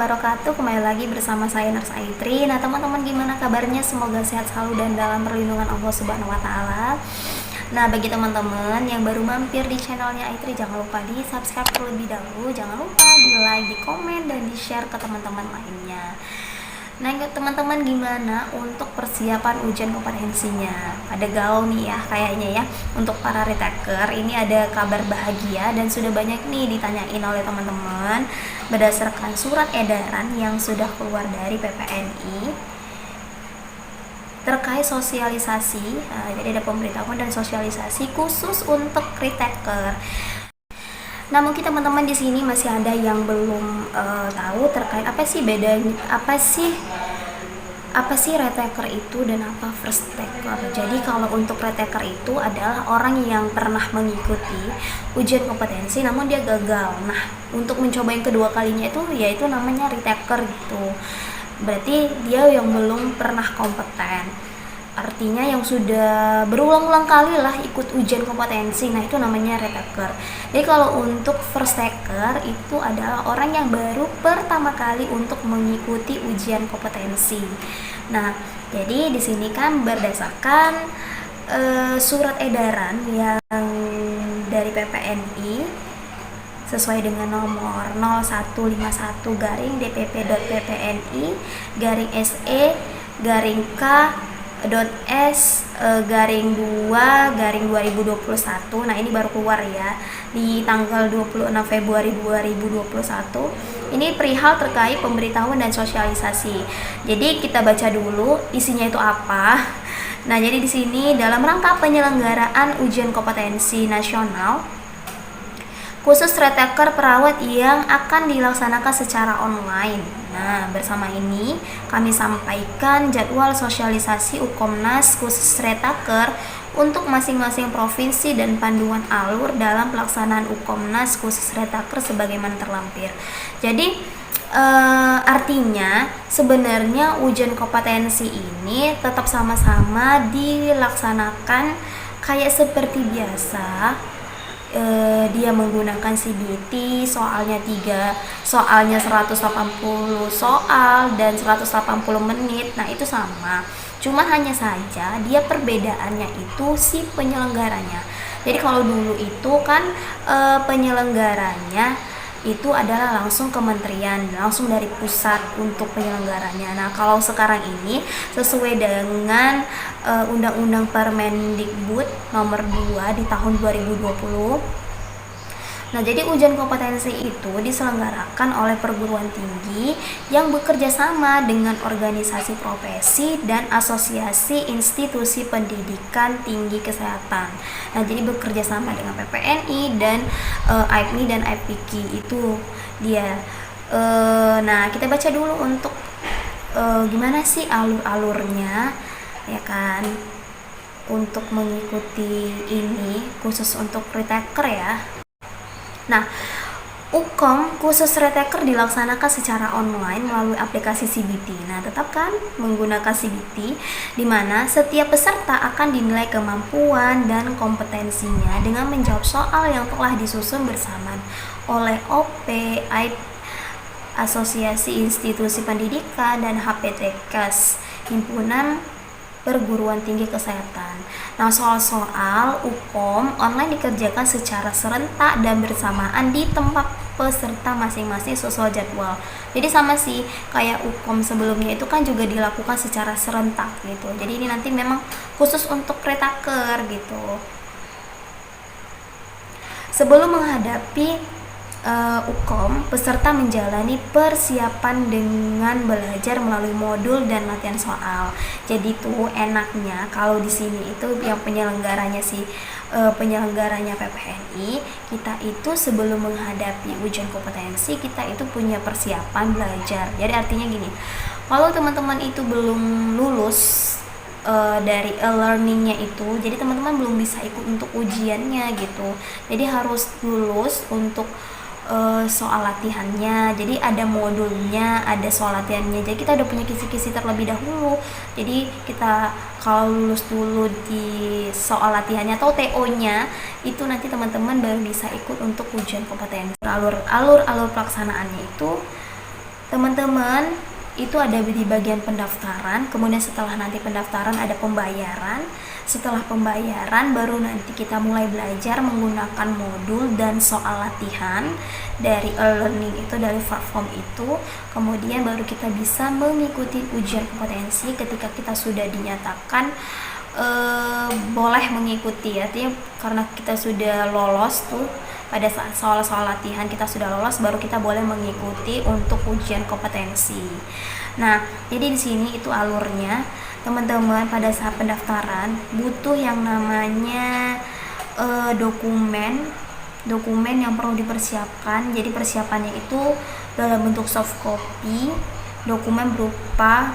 wabarakatuh. Kembali lagi bersama saya Nurse Aitri. Nah teman-teman, gimana kabarnya? Semoga sehat selalu dan dalam perlindungan Allah Subhanahu Wa Taala. Nah bagi teman-teman yang baru mampir di channelnya Aitri, jangan lupa di subscribe terlebih dahulu. Jangan lupa di like, di komen, dan di share ke teman-teman lainnya. Nah teman-teman, gimana untuk persiapan ujian kompetensinya? Pada galau nih ya kayaknya ya. Untuk para retaker ini ada kabar bahagia dan sudah banyak nih ditanyain oleh teman-teman berdasarkan surat edaran yang sudah keluar dari PPNI terkait sosialisasi. Jadi ada pemberitahuan dan sosialisasi khusus untuk retaker. Nah mungkin teman-teman di sini masih ada yang belum tahu terkait apa sih bedanya, apa sih retaker itu dan apa first taker. Jadi kalau untuk retaker itu adalah orang yang pernah mengikuti ujian kompetensi namun dia gagal. Nah untuk mencoba yang kedua kalinya itu yaitu namanya retaker gitu. Berarti dia yang belum pernah kompeten. Artinya yang sudah berulang-ulang kali lah ikut ujian kompetensi. Nah itu namanya retaker. Jadi kalau untuk first taker itu adalah orang yang baru pertama kali untuk mengikuti ujian kompetensi. Nah jadi di sini kan berdasarkan surat edaran yang dari PPNI sesuai dengan nomor 0151-1-DPP.PPNI/S/2/2021. Nah ini baru keluar ya di tanggal 26 Februari 2021. Ini perihal terkait pemberitahuan dan sosialisasi. Jadi kita baca dulu isinya itu apa. Nah jadi di sini dalam rangka penyelenggaraan ujian kompetensi nasional khusus retaker perawat yang akan dilaksanakan secara online. Nah, bersama ini kami sampaikan jadwal sosialisasi Ukomnas khusus retaker untuk masing-masing provinsi dan panduan alur dalam pelaksanaan Ukomnas khusus retaker sebagaimana terlampir. Jadi artinya sebenarnya ujian kompetensi ini tetap sama-sama dilaksanakan kayak seperti biasa. Dia menggunakan CBT, soalnya 180 soal dan 180 menit. Nah itu sama, cuma hanya saja dia perbedaannya itu si penyelenggaranya. Jadi kalau dulu itu kan penyelenggaranya itu adalah langsung kementerian, langsung dari pusat untuk penyelenggaranya. Nah kalau sekarang ini sesuai dengan Undang-Undang Permendikbud nomor 2 di tahun 2020. Nah jadi ujian kompetensi itu diselenggarakan oleh perguruan tinggi yang bekerja sama dengan organisasi profesi dan asosiasi institusi pendidikan tinggi kesehatan. Nah jadi bekerja sama dengan PPNI dan AIPNI dan AIPIKI itu dia. Nah kita baca dulu untuk gimana sih alur-alurnya ya kan untuk mengikuti ini khusus untuk retaker ya. Nah, Ukom khusus retaker dilaksanakan secara online melalui aplikasi CBT. Nah, tetap kan menggunakan CBT di mana setiap peserta akan dinilai kemampuan dan kompetensinya dengan menjawab soal yang telah disusun bersama oleh OP, AIP, Asosiasi Institusi Pendidikan, dan HPTKes, Himpunan Perguruan Tinggi Kesehatan. Nah, soal-soal Ukom online dikerjakan secara serentak dan bersamaan di tempat peserta masing-masing sesuai jadwal. Jadi sama sih kayak Ukom sebelumnya itu kan juga dilakukan secara serentak gitu. Jadi ini nanti memang khusus untuk retaker gitu. Sebelum menghadapi Ukom, peserta menjalani persiapan dengan belajar melalui modul dan latihan soal. Jadi tuh enaknya kalau di sini itu yang penyelenggaranya penyelenggaranya PPNI, kita itu sebelum menghadapi ujian kompetensi kita itu punya persiapan belajar. Jadi artinya gini, kalau teman-teman itu belum lulus dari e-learningnya itu, jadi teman-teman belum bisa ikut untuk ujiannya gitu. Jadi harus lulus untuk soal latihannya. Jadi ada modulnya, ada soal latihannya. Jadi kita udah punya kisi-kisi terlebih dahulu. Jadi kita kalau lulus dulu di soal latihannya atau TO-nya, itu nanti teman-teman baru bisa ikut untuk ujian kompetensi. Alur pelaksanaannya itu Teman-teman, itu ada di bagian pendaftaran, kemudian setelah nanti pendaftaran ada pembayaran. Setelah pembayaran baru nanti kita mulai belajar menggunakan modul dan soal latihan dari e-learning itu, dari platform itu. Kemudian baru kita bisa mengikuti ujian kompetensi ketika kita sudah dinyatakan boleh mengikuti, artinya karena kita sudah lolos tuh pada saat soal-soal latihan kita sudah lolos, baru kita boleh mengikuti untuk ujian kompetensi. Nah, jadi di sini itu alurnya. Teman-teman, pada saat pendaftaran butuh yang namanya dokumen yang perlu dipersiapkan. Jadi persiapannya itu dalam bentuk soft copy, dokumen berupa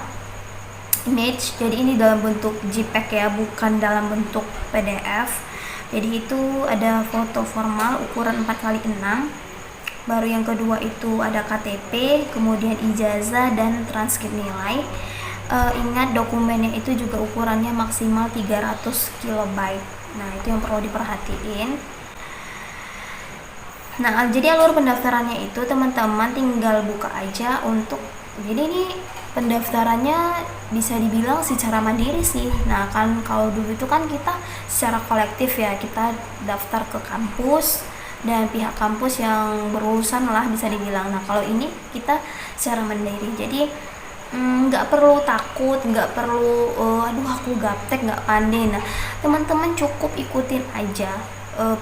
image. Jadi ini dalam bentuk JPEG ya, bukan dalam bentuk PDF. Jadi itu ada foto formal ukuran 4x6. Baru yang kedua itu ada KTP, kemudian ijazah dan transkrip nilai. Ingat dokumennya itu juga ukurannya maksimal 300 KB. Nah, itu yang perlu diperhatiin. Nah, jadi alur pendaftarannya itu teman-teman tinggal buka aja untuk, jadi ini pendaftarannya bisa dibilang secara mandiri sih. Nah, kan kalau dulu itu kan kita secara kolektif ya, kita daftar ke kampus dan pihak kampus yang berurusan lah bisa dibilang. Nah, kalau ini kita secara mandiri, jadi nggak perlu takut, nggak perlu aduh aku gaptek nggak pandai. Nah, teman-teman cukup ikutin aja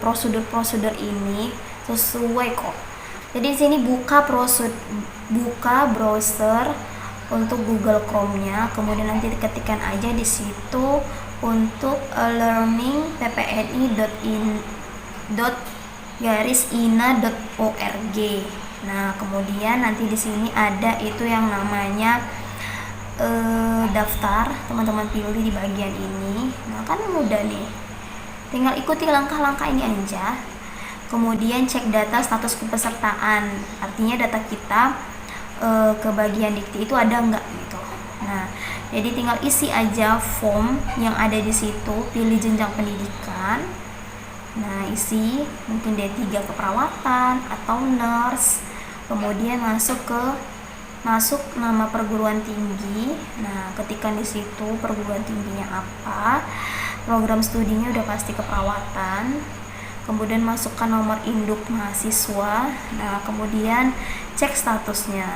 prosedur-prosedur ini sesuai kok. Jadi di sini buka browser untuk Google Chrome-nya, kemudian nanti ketikkan aja di situ untuk learning ppni.ina.org. Nah, kemudian nanti di sini ada itu yang namanya daftar. Teman-teman pilih di bagian ini. Nah, kan mudah nih, tinggal ikuti langkah-langkah ini aja. Kemudian cek data status kepesertaan, artinya data kita ke bagian dikti itu ada nggak gitu. Nah, jadi tinggal isi aja form yang ada di situ, pilih jenjang pendidikan. Nah, isi mungkin D3 keperawatan atau nurse. Kemudian masuk nama perguruan tinggi. Nah, ketikkan di situ perguruan tingginya apa. Program studinya udah pasti keperawatan. Kemudian masukkan nomor induk mahasiswa. Nah, kemudian cek statusnya.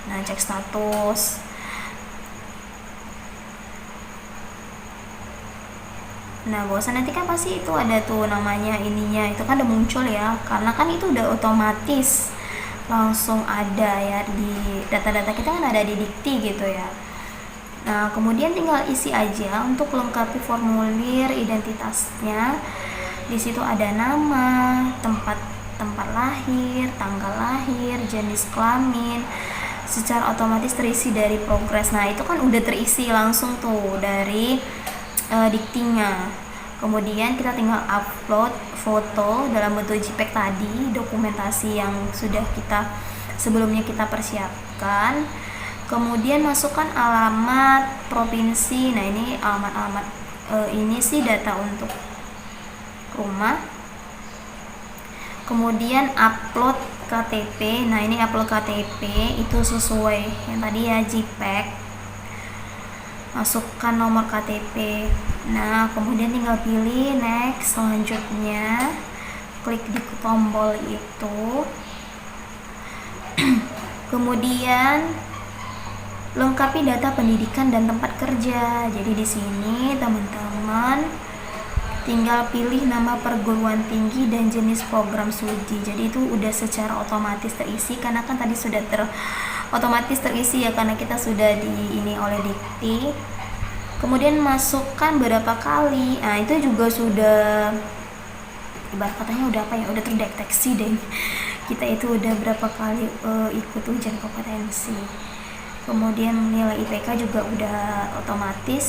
Nah, cek status. Nah, bosan nanti kan pasti itu ada tuh namanya ininya, itu kan udah muncul ya, karena kan itu udah otomatis langsung ada ya di data-data kita, kan ada di dikti gitu ya. Nah, kemudian tinggal isi aja untuk lengkapi formulir identitasnya. Di situ ada nama, tempat lahir, tanggal lahir, jenis kelamin, secara otomatis terisi dari progres. Nah, itu kan udah terisi langsung tuh dari diktinya. Kemudian kita tinggal upload foto dalam bentuk JPEG tadi, dokumentasi yang sudah sebelumnya kita persiapkan. Kemudian masukkan alamat provinsi. Nah, ini alamat ini sih data untuk rumah. Kemudian upload KTP. Nah, ini upload KTP itu sesuai yang tadi ya, JPEG. Masukkan nomor KTP. Nah, kemudian tinggal pilih next. Selanjutnya klik di tombol itu. Kemudian lengkapi data pendidikan dan tempat kerja. Jadi di sini teman-teman tinggal pilih nama perguruan tinggi dan jenis program studi. Jadi itu udah secara otomatis terisi karena kan tadi sudah otomatis terisi ya, karena kita sudah ini oleh dikti. Kemudian masukkan berapa kali. Nah, itu juga sudah ibarat katanya udah udah terdeteksi deh kita itu udah berapa kali ikut ujian kompetensi. Kemudian nilai IPK juga udah otomatis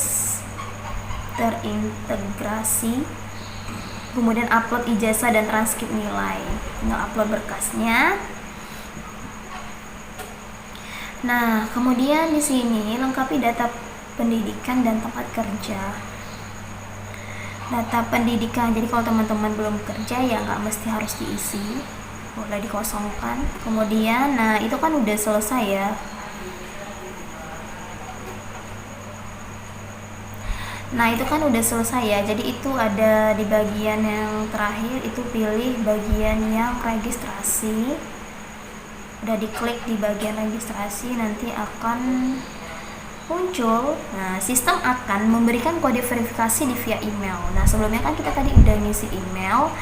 terintegrasi. Kemudian upload ijazah dan transkrip nilai, tinggal upload berkasnya. Nah, kemudian di sini lengkapi data pendidikan dan tempat kerja. Data pendidikan, jadi kalau teman-teman belum kerja ya nggak mesti harus diisi. boleh dikosongkan. Kemudian nah itu kan udah selesai ya. Nah itu kan udah selesai ya, jadi itu ada di bagian yang terakhir itu pilih bagian yang registrasi. Udah diklik di bagian registrasi, nanti akan muncul. Nah sistem akan memberikan kode verifikasi di via email. Nah sebelumnya kan kita tadi udah ngisi email,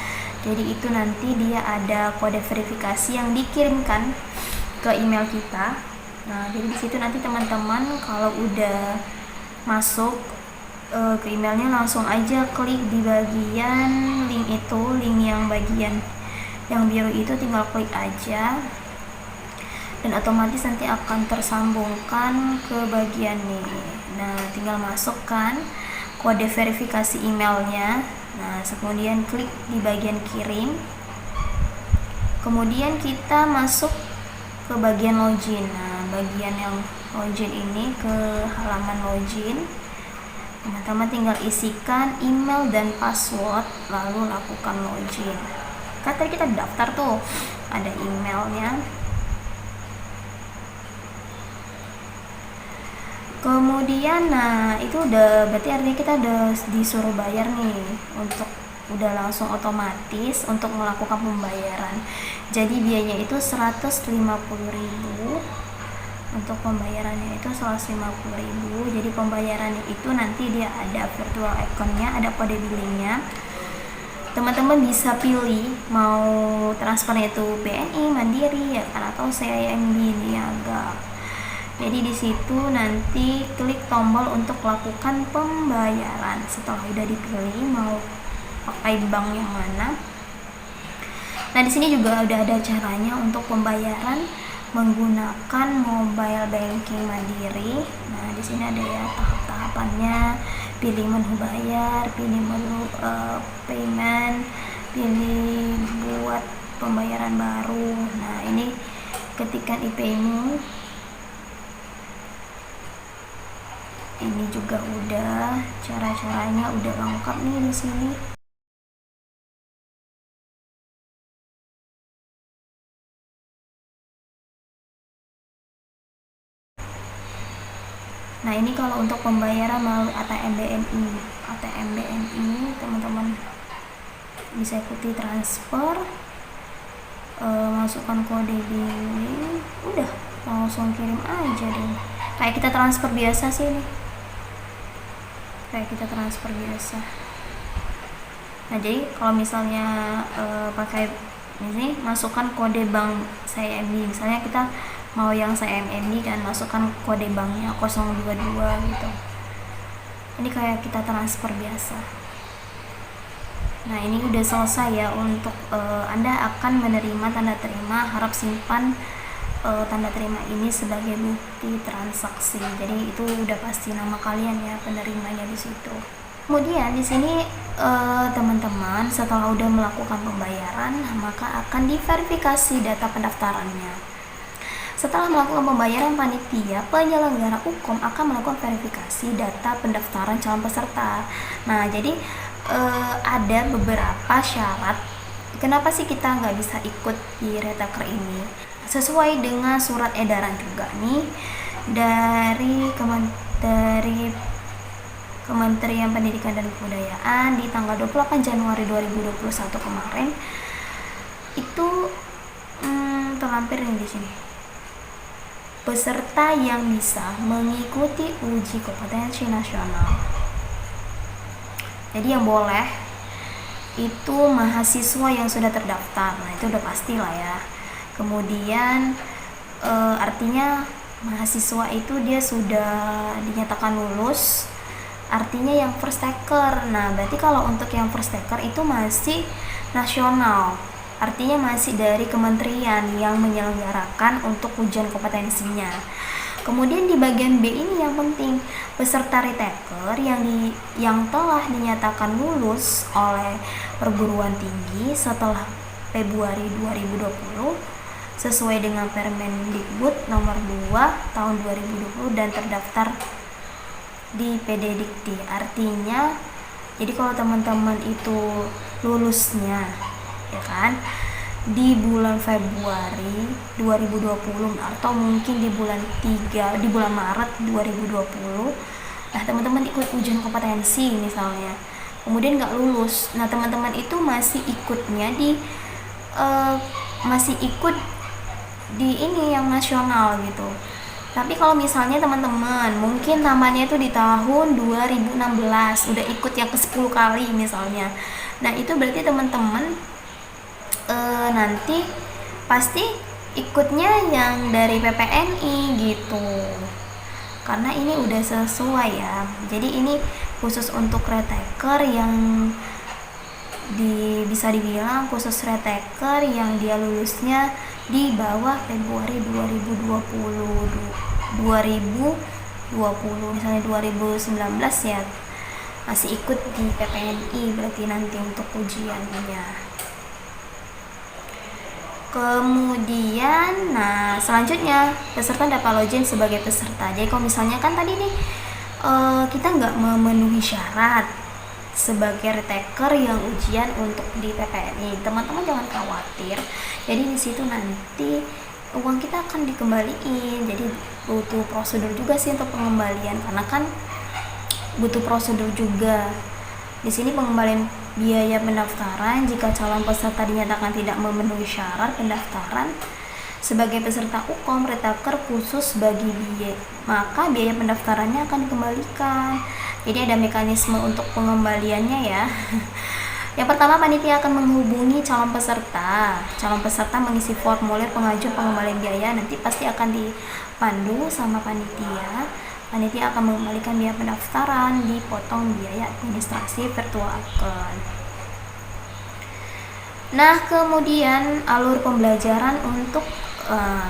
jadi itu nanti dia ada kode verifikasi yang dikirimkan ke email kita. Nah jadi di situ nanti teman-teman kalau udah masuk ke emailnya langsung aja klik di bagian link itu, link yang bagian yang biru itu tinggal klik aja dan otomatis nanti akan tersambungkan ke bagian ini. Nah tinggal masukkan kode verifikasi emailnya. Nah kemudian klik di bagian kirim, kemudian kita masuk ke bagian login. Nah bagian yang login ini ke halaman login. Teman-teman tinggal isikan email dan password lalu lakukan login. Kan tadi kita daftar tuh, ada emailnya. Kemudian nah itu udah berarti artinya kita udah disuruh bayar nih, untuk udah langsung otomatis untuk melakukan pembayaran. Jadi biayanya itu 150.000. Untuk pembayarannya itu 150.000. Jadi pembayarannya itu nanti dia ada virtual account-nya, ada kode billingnya. Teman-teman bisa pilih mau transfernya itu BNI, Mandiri ya kan, atau CIMB Niaga. Jadi di situ nanti klik tombol untuk lakukan pembayaran. Setelah udah dipilih mau pakai bank yang mana. Nah di sini juga udah ada caranya untuk pembayaran menggunakan mobile banking Mandiri. Nah di sini ada ya tahap-tahapannya, pilih menu bayar, pilih menu payment, pilih buat pembayaran baru. Nah ini ketikkan IP-mu. Ini juga udah cara-caranya udah lengkap nih di sini. Nah ini kalau untuk pembayaran melalui ATM BNI, teman-teman bisa ikuti transfer, masukkan kode billing, udah langsung kirim aja deh. Kayak kita transfer biasa sih ini, kayak kita transfer biasa. Nah jadi kalau misalnya pakai ini, masukkan kode bank CIMB, misalnya kita mau yang CIMB kan, masukkan kode banknya 022 gitu. Ini kayak kita transfer biasa. Nah ini udah selesai ya untuk Anda akan menerima tanda terima harap simpan tanda terima ini sebagai bukti transaksi. Jadi itu udah pasti nama kalian ya penerimanya di situ. Kemudian di sini teman-teman setelah udah melakukan pembayaran maka akan diverifikasi data pendaftarannya. Setelah melakukan pembayaran, panitia penyelenggara UKOM akan melakukan verifikasi data pendaftaran calon peserta. Nah jadi ada beberapa syarat kenapa sih kita nggak bisa ikut di Retaker ini. Sesuai dengan surat edaran juga nih dari Kementerian Pendidikan dan Kebudayaan di tanggal 28 Januari 2021 kemarin itu terlampir nih di sini. Peserta yang bisa mengikuti uji kompetensi nasional. Jadi yang boleh itu mahasiswa yang sudah terdaftar. Nah itu udah pasti lah ya. Kemudian artinya mahasiswa itu dia sudah dinyatakan lulus, artinya yang first taker. Nah berarti kalau untuk yang first taker itu masih nasional, artinya masih dari kementerian yang menyelenggarakan untuk ujian kompetensinya. Kemudian di bagian B ini yang penting, peserta retaker yang telah dinyatakan lulus oleh perguruan tinggi setelah Februari 2020 sesuai dengan Permendikbud nomor 2 tahun 2020 dan terdaftar di PD Dikti. Artinya jadi kalau teman-teman itu lulusnya ya kan di bulan Februari 2020 atau mungkin di bulan Maret 2020. Nah, teman-teman ikut ujian kompetensi misalnya, kemudian nggak lulus. Nah, teman-teman itu masih ikut di ini yang nasional gitu. Tapi kalau misalnya teman-teman mungkin namanya itu di tahun 2016 udah ikut yang ke-10 kali misalnya. Nah, itu berarti teman-teman nanti pasti ikutnya yang dari PPNI gitu. Karena ini udah sesuai ya. Jadi ini khusus untuk retaker yang bisa dibilang khusus retaker yang dia lulusnya di bawah Februari 2020 misalnya 2019 ya, masih ikut di PPNI berarti nanti untuk ujiannya. Kemudian selanjutnya peserta dapat login sebagai peserta. Jadi kalau misalnya kan tadi nih kita nggak memenuhi syarat sebagai retaker yang ujian untuk di PPNI, teman-teman jangan khawatir. Jadi di situ nanti uang kita akan dikembaliin. Jadi butuh prosedur juga sih untuk pengembalian, karena kan butuh prosedur juga. Di sini pengembalian biaya pendaftaran jika calon peserta dinyatakan tidak memenuhi syarat pendaftaran sebagai peserta UKOM retaker khusus bagi biaya, maka biaya pendaftarannya akan dikembalikan. Jadi ada mekanisme untuk pengembaliannya ya. Yang pertama, panitia akan menghubungi calon peserta. Calon peserta mengisi formulir pengajuan pengembalian biaya, nanti pasti akan dipandu sama panitia. Panitia akan mengembalikan biaya pendaftaran, dipotong biaya administrasi virtual account. Nah, kemudian alur pembelajaran untuk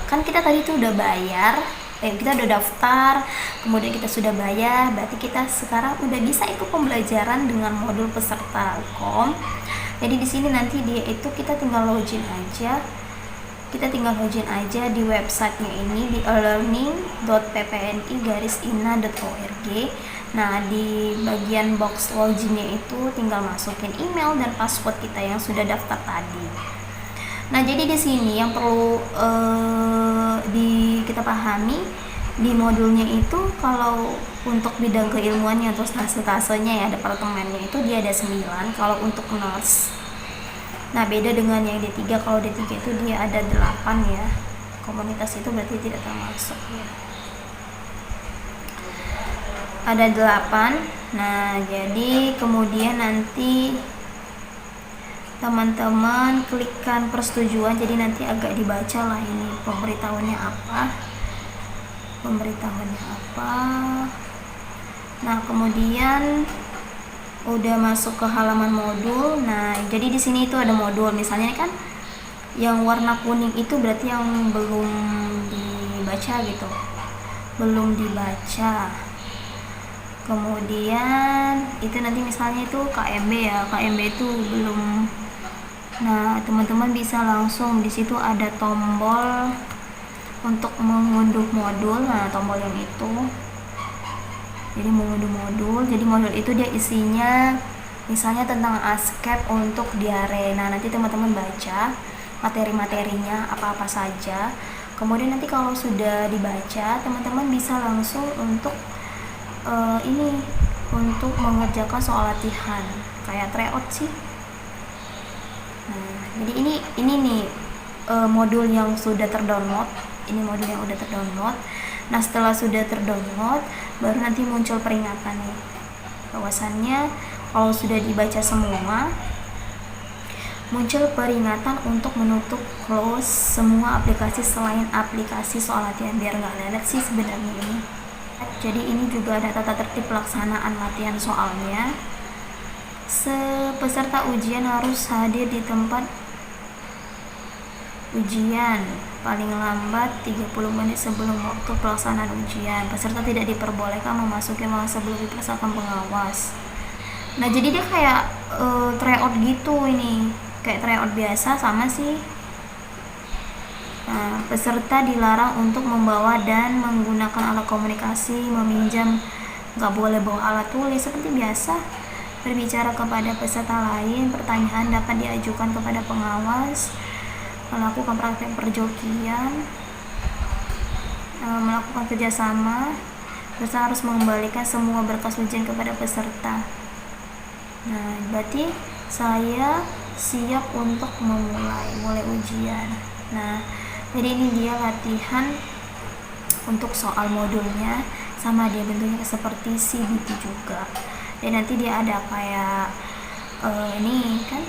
kan kita tadi tuh udah bayar, kita udah daftar, kemudian kita sudah bayar, berarti kita sekarang udah bisa ikut pembelajaran dengan modul peserta UKOM. Jadi di sini nanti kita tinggal login aja. Di websitenya ini di elearning.ppni-ina.org. Nah, di bagian box loginnya itu tinggal masukin email dan password kita yang sudah daftar tadi. Nah, jadi di sini yang perlu kita pahami di modulnya itu, kalau untuk bidang keilmuannya atau tasenya ya, departemennya itu dia ada 9 kalau untuk nurse. Nah, beda dengan yang D3. Kalau D3 itu dia ada 8 ya. Komunitas itu berarti tidak termasuk ya. Ada 8. Nah, jadi kemudian nanti teman-teman klikkan persetujuan, jadi nanti agak dibaca lah ini pemberitahuannya apa. Nah, kemudian udah masuk ke halaman modul. Nah, jadi di sini itu ada modul, misalnya ini kan yang warna kuning itu berarti yang belum dibaca gitu, kemudian itu nanti misalnya itu KMB ya, KMB itu belum. Nah, teman-teman bisa langsung di situ ada tombol untuk mengunduh modul. Nah, tombol yang itu jadi mengunduh modul. Jadi modul itu dia isinya misalnya tentang ASCAP untuk diare. Nah, nanti teman-teman baca materi-materinya apa-apa saja. Kemudian nanti kalau sudah dibaca, teman-teman bisa langsung untuk untuk mengerjakan soal latihan kayak tryout sih. Nah, jadi ini nih modul yang sudah terdownload. Ini modul yang udah terdownload. Nah, setelah sudah terdownload, baru nanti muncul peringatan nih. Bahwasannya kalau sudah dibaca semua, muncul peringatan untuk menutup close semua aplikasi selain aplikasi soal latihan, biar nggak lelet sih sebenarnya ini. Jadi ini juga ada tata tertib pelaksanaan latihan soalnya. Peserta ujian harus hadir di tempat ujian paling lambat 30 menit sebelum waktu pelaksanaan ujian. Peserta tidak diperbolehkan memasuki masa sebelum diperiksakan pengawas. Nah, jadi dia kayak tryout gitu ini. Kayak tryout biasa sama sih. Nah, peserta dilarang untuk membawa dan menggunakan alat komunikasi, meminjam, nggak boleh bawa alat tulis seperti biasa. Berbicara kepada peserta lain, pertanyaan dapat diajukan kepada pengawas. melakukan praktek perjokian, melakukan kerjasama, peserta harus mengembalikan semua berkas ujian kepada peserta. Nah, berarti saya siap untuk mulai ujian. Nah, jadi ini dia latihan untuk soal modulnya, sama dia bentuknya seperti CBT juga. Dan nanti dia ada kayak ini kan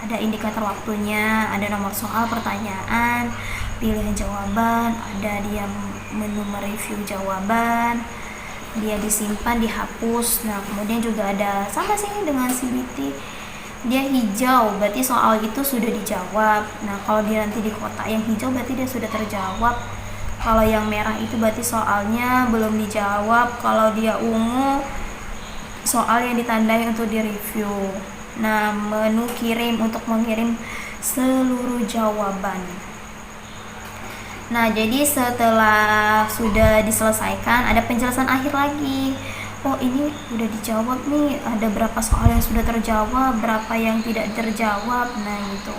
ada indikator waktunya, ada nomor soal pertanyaan, pilihan jawaban, ada dia menu mereview jawaban, dia disimpan, dihapus. Nah, kemudian juga ada sama sih dengan CBT, dia hijau berarti soal itu sudah dijawab. Nah, kalau dia nanti di kotak yang hijau berarti dia sudah terjawab. Kalau yang merah itu berarti soalnya belum dijawab. Kalau dia ungu, soal yang ditandai untuk direview. Nah, menu kirim untuk mengirim seluruh jawaban. Nah, jadi setelah sudah diselesaikan, ada penjelasan akhir lagi. Oh, ini udah dijawab nih, ada berapa soal yang sudah terjawab, berapa yang tidak terjawab. Nah, gitu.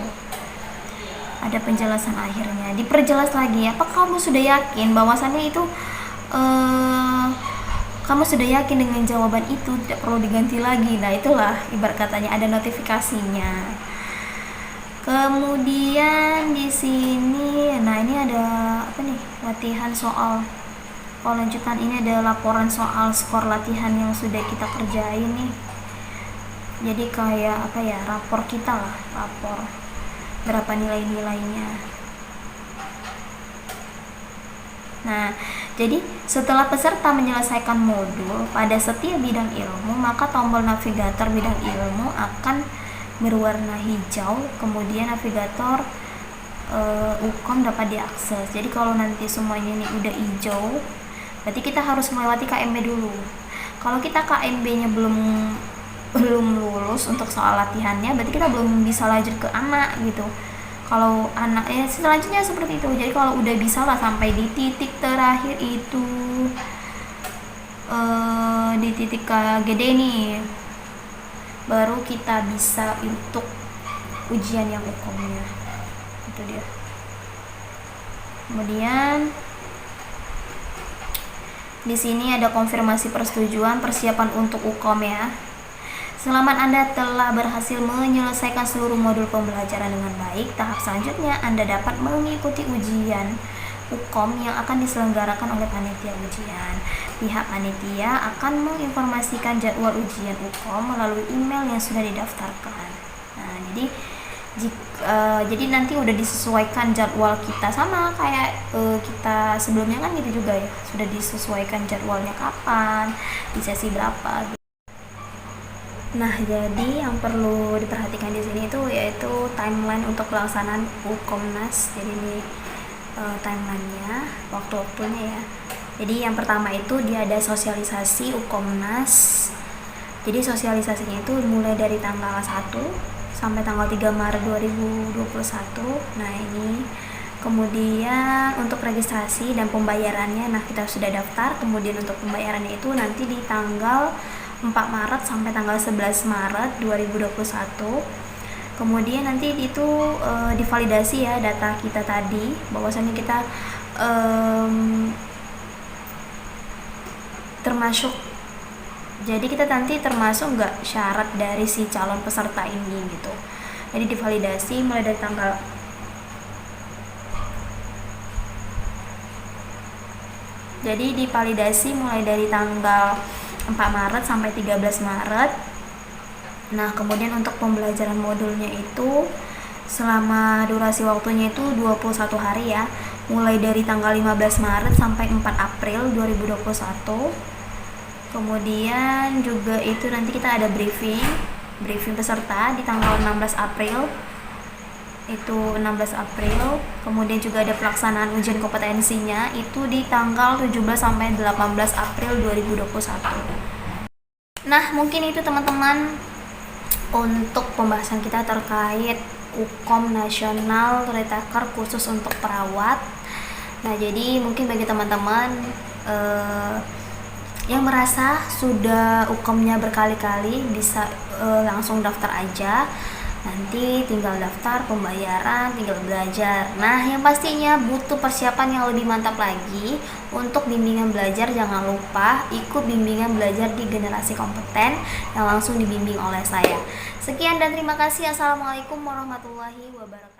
Ada penjelasan akhirnya. Diperjelas lagi, apakah kamu sudah yakin bahwasannya itu kamu sudah yakin dengan jawaban itu, tidak perlu diganti lagi. Nah, itulah ibarat katanya ada notifikasinya. Kemudian di sini, nah ini ada apa nih? Latihan soal. Kalau lanjutan ini ada laporan soal skor latihan yang sudah kita kerjain nih. Jadi kayak apa ya? Rapor kita lah, rapor. Berapa nilai-nilainya. Nah, jadi setelah peserta menyelesaikan modul pada setiap bidang ilmu, maka tombol navigator bidang ilmu akan berwarna hijau, kemudian navigator UKOM dapat diakses. Jadi kalau nanti semuanya ini udah hijau, berarti kita harus melewati KMB dulu. Kalau kita KMB-nya belum lulus untuk soal latihannya, berarti kita belum bisa lanjut ke anak gitu. Kalau anak selanjutnya seperti itu. Jadi kalau udah bisa lah sampai di titik terakhir itu, di titik KGD nih, baru kita bisa untuk ujian yang UKOM-nya. Itu dia. Kemudian di sini ada konfirmasi persetujuan persiapan untuk UKOM ya. Selamat Anda telah berhasil menyelesaikan seluruh modul pembelajaran dengan baik. Tahap selanjutnya Anda dapat mengikuti ujian UKOM yang akan diselenggarakan oleh panitia ujian. Pihak panitia akan menginformasikan jadwal ujian UKOM melalui email yang sudah didaftarkan. Nah, jadi nanti udah disesuaikan jadwal kita, sama kayak kita sebelumnya kan gitu juga ya. Sudah disesuaikan jadwalnya kapan, di sesi berapa gitu. Nah, jadi yang perlu diperhatikan di sini itu yaitu timeline untuk pelaksanaan UKOMNAS. Jadi ini timelinenya, waktu-waktunya ya. Jadi yang pertama itu dia ada sosialisasi UKOMNAS. Jadi sosialisasinya itu mulai dari tanggal 1 sampai tanggal 3 Maret 2021. Nah, ini kemudian untuk registrasi dan pembayarannya, nah kita sudah daftar. Kemudian untuk pembayarannya itu nanti di tanggal 4 Maret sampai tanggal 11 Maret 2021. Kemudian nanti itu divalidasi ya data kita tadi, bahwasannya kita termasuk, jadi kita nanti termasuk nggak syarat dari si calon peserta ini gitu. Jadi divalidasi mulai dari tanggal mulai dari tanggal 4 Maret sampai 13 Maret. Nah, kemudian untuk pembelajaran modulnya itu selama durasi waktunya itu 21 hari ya. Mulai dari tanggal 15 Maret sampai 4 April 2021. Kemudian juga itu nanti kita ada briefing peserta di tanggal 16 April. Itu 16 April. Kemudian juga ada pelaksanaan ujian kompetensinya itu di tanggal 17 sampai 18 April 2021. Nah, mungkin itu teman-teman untuk pembahasan kita terkait UKOM Nasional Retaker khusus untuk perawat. Nah, jadi mungkin bagi teman-teman yang merasa sudah UKOM-nya berkali-kali bisa langsung daftar aja. Nanti tinggal daftar, pembayaran, tinggal belajar. Nah, yang pastinya butuh persiapan yang lebih mantap lagi. Untuk bimbingan belajar, jangan lupa ikut bimbingan belajar di Generasi Kompeten yang langsung dibimbing oleh saya. Sekian dan terima kasih. Assalamualaikum warahmatullahi wabarakatuh.